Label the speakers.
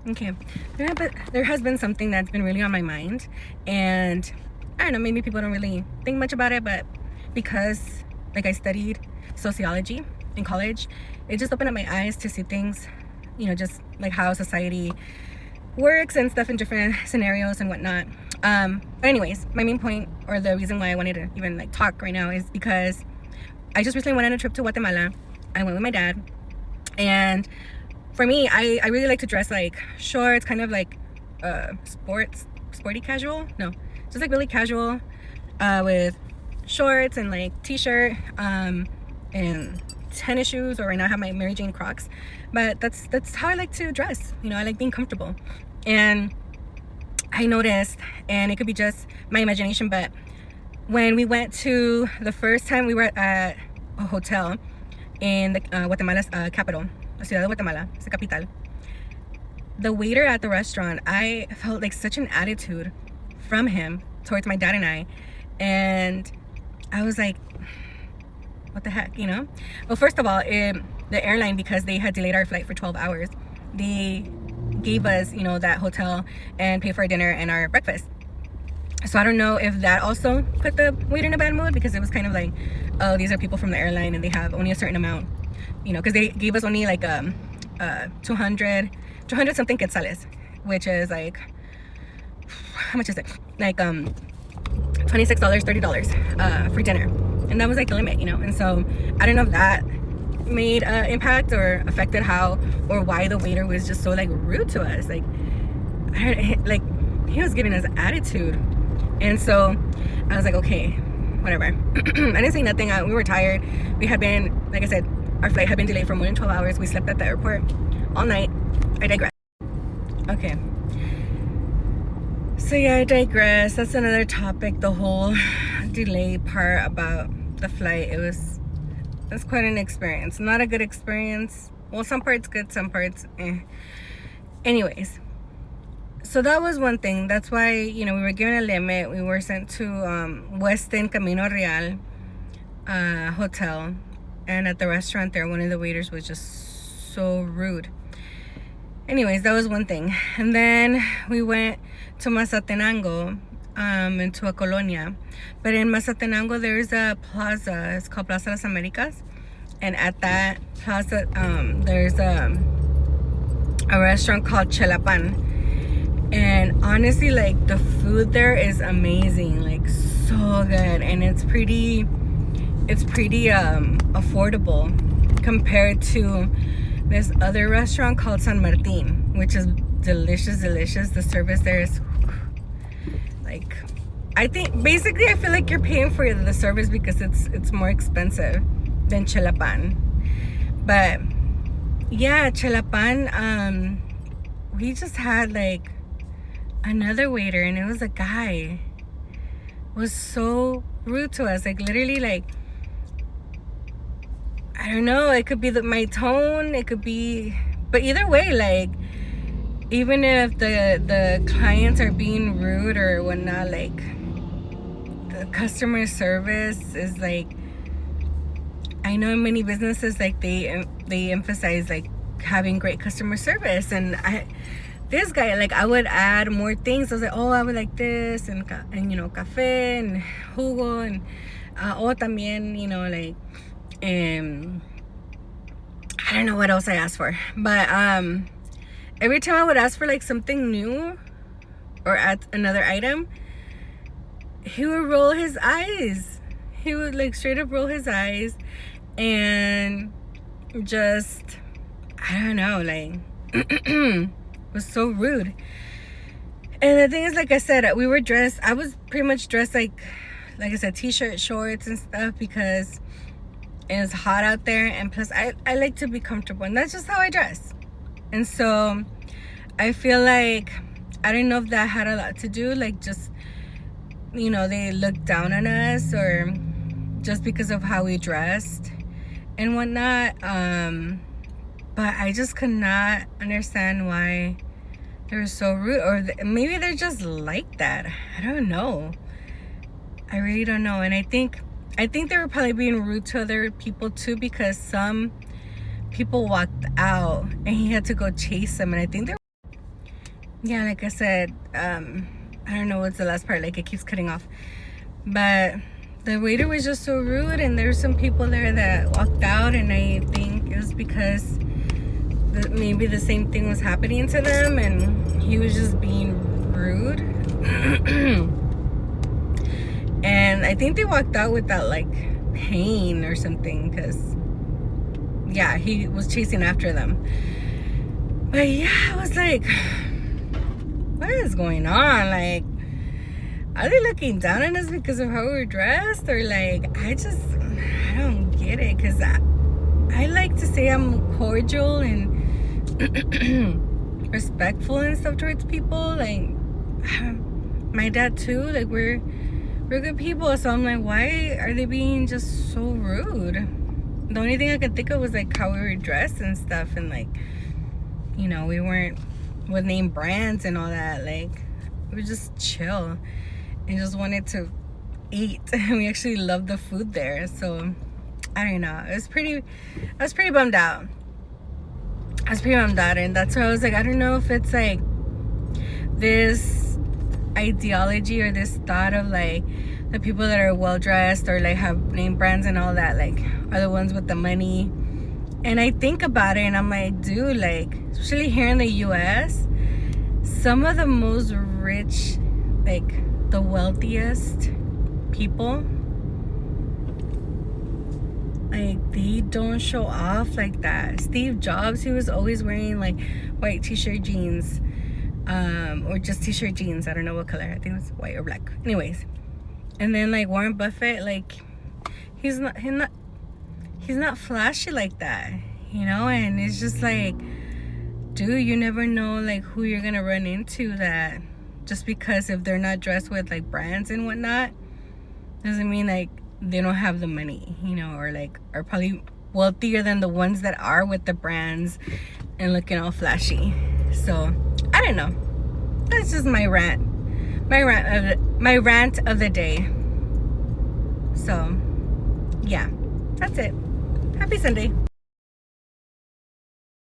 Speaker 1: Okay, there has been something that's been really on my mind, and I don't know, maybe people don't really think much about it, but because like I studied sociology in college, it just opened up my eyes to see things, just like how society works and stuff in different scenarios and whatnot. But anyways, my main point, or the reason why I wanted to even like talk right now, is because I just recently went on a trip to Guatemala. I went with my dad, and for me, I really like to dress like shorts, kind of like sporty casual. No, just like really casual, with shorts and like t-shirt, and tennis shoes, or right now I have my Mary Jane Crocs. But that's how I like to dress. I like being comfortable. And I noticed, and it could be just my imagination, but when we went to the first time, we were at a hotel in the Guatemala's capital, la ciudad de Guatemala, it's the capital. The waiter at the restaurant, I felt like such an attitude from him towards my dad and I, and I was like, what the heck, Well, first of all, the airline, because they had delayed our flight for 12 hours, they gave us, that hotel and paid for our dinner and our breakfast. So I don't know if that also put the waiter in a bad mood, because it was kind of like, oh, these are people from the airline and they have only a certain amount, because they gave us only like 200 something quetzales, which is like, how much is it? Like $26, $30 for dinner. And that was like the limit, And so I don't know if that made impact or affected how or why the waiter was just so like rude to us. Like, he was giving us attitude. And so I was like, okay, whatever. I didn't say nothing. We were tired. We had been, like I said, our flight had been delayed for more than 12 hours. We slept at the airport all night. I digress. Okay. So yeah, I digress. That's another topic, the whole delay part about the flight. That's quite an experience. Not a good experience. Well, some parts good, some parts Anyways, so that was one thing. That's why, we were given a limit. We were sent to Westin Camino Real hotel, and at the restaurant there, one of the waiters was just so rude. Anyways, that was one thing. And then we went to Mazatenango, into a colonia. But in Mazatenango, there's a plaza. It's called Plaza Las Americas. And at that plaza, there's a restaurant called Chelapan. And honestly, like, the food there is amazing. Like, so good. And it's pretty affordable compared to this other restaurant called San Martin, which is delicious. The service there is like, I feel like you're paying for the service because it's more expensive than Chelapan. But yeah, Chelapan, we just had like another waiter, and it was a guy, was so rude to us. Like, literally, like, I don't know, it could be my tone, it could be, but either way, like, even if the clients are being rude or whatnot, like, the customer service is like, I know in many businesses, like, they emphasize like having great customer service, and this guy, like, I would add more things. I was like, oh, I would like this, and café and jugo, and también, like, I don't know what else I asked for, but every time I would ask for like something new or add another item, he would roll his eyes. He would like straight up roll his eyes and just, I don't know, like, was so rude. And the thing is, like I said, I was pretty much dressed like I said, t-shirt, shorts and stuff, because it's hot out there, and plus I like to be comfortable, and that's just how I dress. And so I feel like, I don't know if that had a lot to do, like, just, they looked down on us, or just because of how we dressed and whatnot. But I just could not understand why they were so rude, or maybe they're just like that. I don't know. I really don't know. And I think they were probably being rude to other people too, because some people walked out and he had to go chase them, and I think yeah, like I said, I don't know what's the last part, like it keeps cutting off, but the waiter was just so rude, and there's some people there that walked out, and I think it was because maybe the same thing was happening to them, and he was just being rude. And I think they walked out with that like pain or something, because yeah, he was chasing after them. But yeah, I was like, what is going on? Like, are they looking down on us because of how we're dressed? Or like, I don't get it. Because I like to say I'm cordial and respectful and stuff towards people. Like, my dad too. Like, we're good people. So I'm like, why are they being just so rude? The only thing I could think of was like how we were dressed and stuff. And like, you know, we weren't with name brands and all that. Like, we were just chill and just wanted to eat. We actually loved the food there. So I don't know, I was pretty bummed out. And that's why I was like, I don't know if it's like this ideology or this thought of like the people that are well dressed or like have name brands and all that, like, are the ones with the money. And I think about it and I'm like, dude, like, especially here in the US, some of the most rich, like the wealthiest people, like, they don't show off like that. Steve Jobs, he was always wearing like white t-shirt jeans, or just t-shirt jeans. I don't know what color. I think it was white or black. Anyways, and then like Warren Buffett, like, he's not flashy like that, you know. And it's just like, dude, you never know like who you're gonna run into, that just because if they're not dressed with like brands and whatnot doesn't mean like they don't have the money, you know, or like are probably wealthier than the ones that are with the brands and looking all flashy. So I don't know, that's just my rant of the day. So yeah, that's it. Happy Sunday.